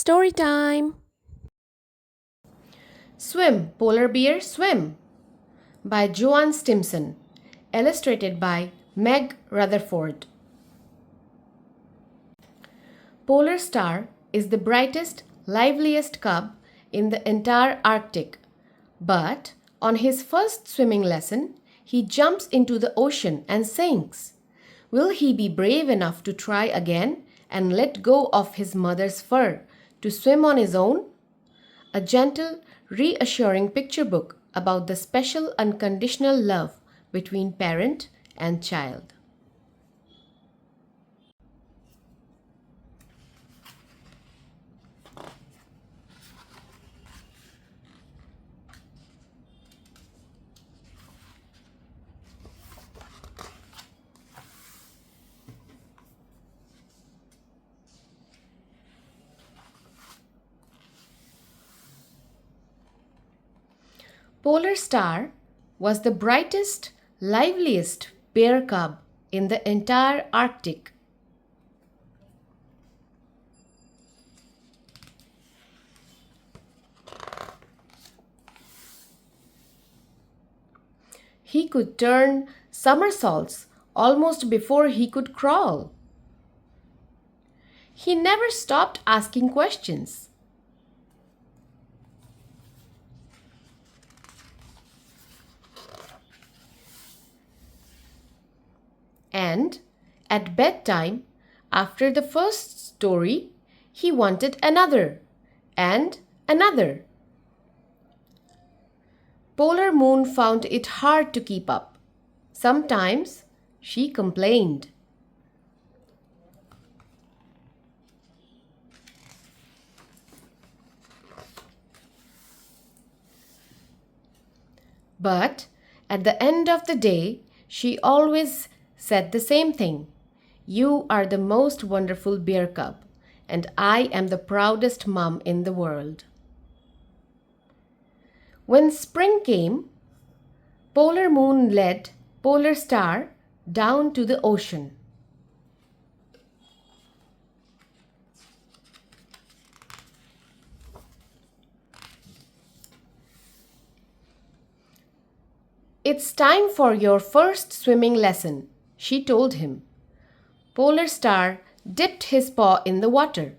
story time. Swim, Polar Bear, Swim by Joanne Stimson, illustrated by Meg Rutherford. Polar Star is the brightest, liveliest cub in the entire Arctic, but on his first swimming lesson, he jumps into the ocean and sinks. Will he be brave enough to try again and let go of his mother's fur to swim on his own? A gentle, reassuring picture book about the special unconditional love between parent and child. Polar Star was the brightest, liveliest bear cub in the entire Arctic. He could turn somersaults almost before he could crawl. He never stopped asking questions. And at bedtime, after the first story, he wanted another and another. Polar Moon found it hard to keep up. Sometimes she complained. But at the end of the day, she always said the same thing. You are the most wonderful bear cub, and I am the proudest mom in the world. When spring came, Polar Moon led Polar Star down to the ocean. It's time for your first swimming lesson, she told him. Polar Star dipped his paw in the water.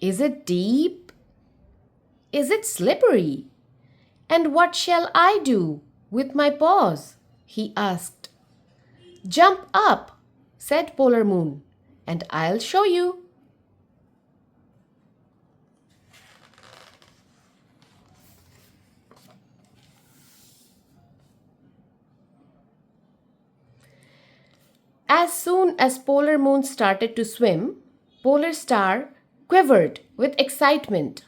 Is it deep? Is it slippery? And what shall I do with my paws? He asked. Jump up, said Polar Moon, and I'll show you. As soon as Polar Moon started to swim, Polar Star quivered with excitement.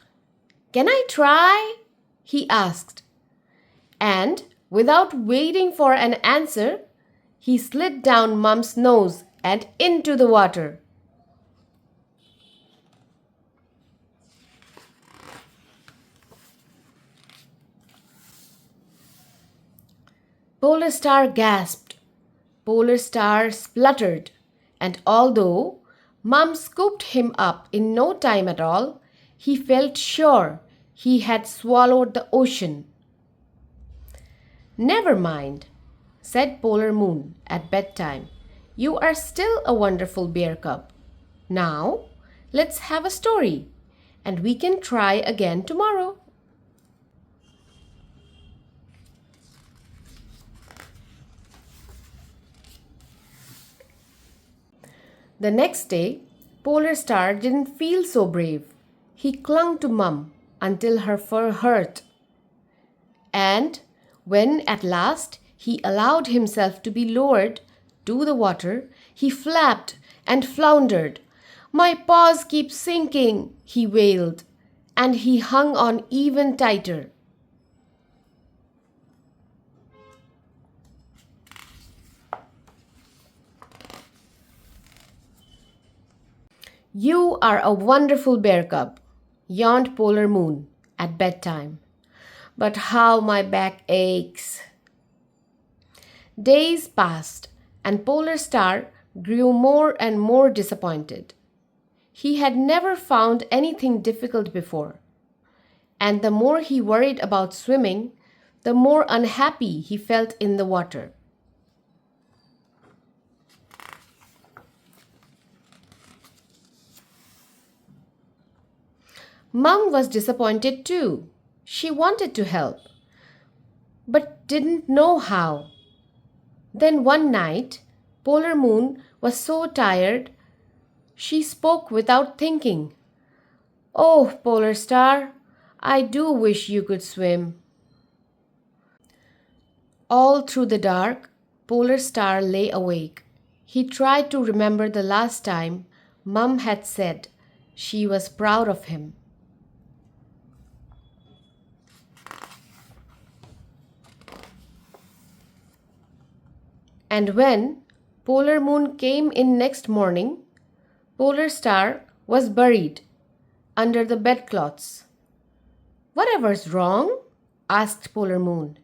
Can I try? He asked. And without waiting for an answer, he slid down Mum's nose and into the water. Polar Star gasped. Polar Star spluttered, and although Mum scooped him up in no time at all, he felt sure he had swallowed the ocean. Never mind, said Polar Moon at bedtime. You are still a wonderful bear cub. Now, let's have a story, and we can try again tomorrow. The next day, Polar Star didn't feel so brave. He clung to Mum until her fur hurt. And when at last he allowed himself to be lowered to the water, he flapped and floundered. My paws keep sinking, he wailed, and he hung on even tighter. You are a wonderful bear cub, yawned Polar Moon at bedtime. But how my back aches. Days passed, and Polar Star grew more and more disappointed. He had never found anything difficult before, and the more he worried about swimming, the more unhappy he felt in the water. Mum was disappointed too. She wanted to help, but didn't know how. Then one night, Polar Moon was so tired, she spoke without thinking. "Oh, Polar Star, I do wish you could swim." All through the dark, Polar Star lay awake. He tried to remember the last time Mum had said she was proud of him. And when Polar Moon came in next morning, Polar Star was buried under the bedclothes. "Whatever's wrong?" asked Polar Moon.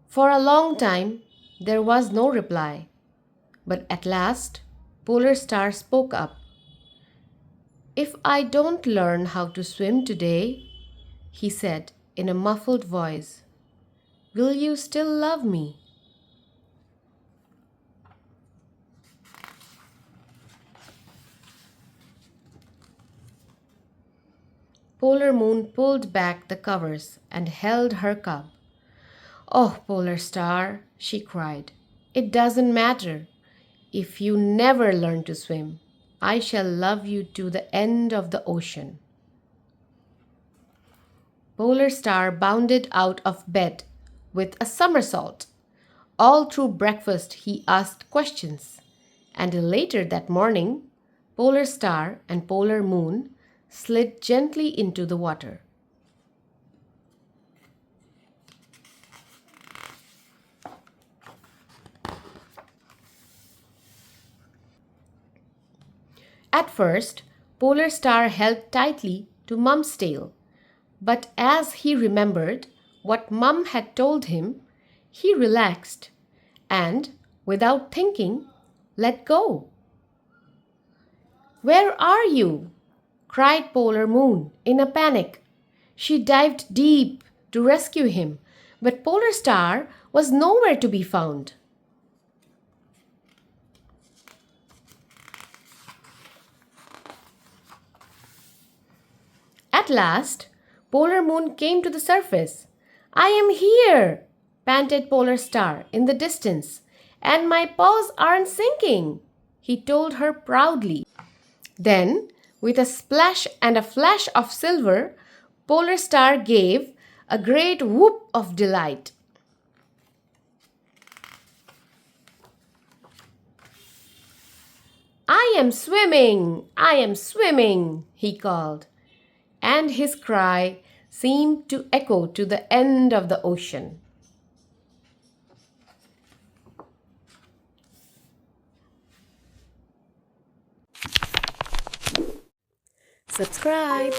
For a long time there was no reply, but at last Polar Star spoke up. "If I don't learn how to swim today," he said in a muffled voice, "will you still love me?" Polar Moon pulled back the covers and held her cub. "Oh, Polar Star," she cried, "it doesn't matter. If you never learn to swim, I shall love you to the end of the ocean." Polar Star bounded out of bed with a somersault. All through breakfast he asked questions, and later that morning, Polar Star and Polar Moon slid gently into the water. At first, Polar Star held tightly to Mum's tail, but as he remembered what Mum had told him, he relaxed and, without thinking, let go. "Where are you?" cried Polar Moon in a panic. She dived deep to rescue him, but Polar Star was nowhere to be found. At last, Polar Moon came to the surface. "I am here," panted Polar Star in the distance, "and my paws aren't sinking," he told her proudly. Then, with a splash and a flash of silver, Polar Star gave a great whoop of delight. "I am swimming! I am swimming!" he called, and his cry seemed to echo to the end of the ocean. Subscribe.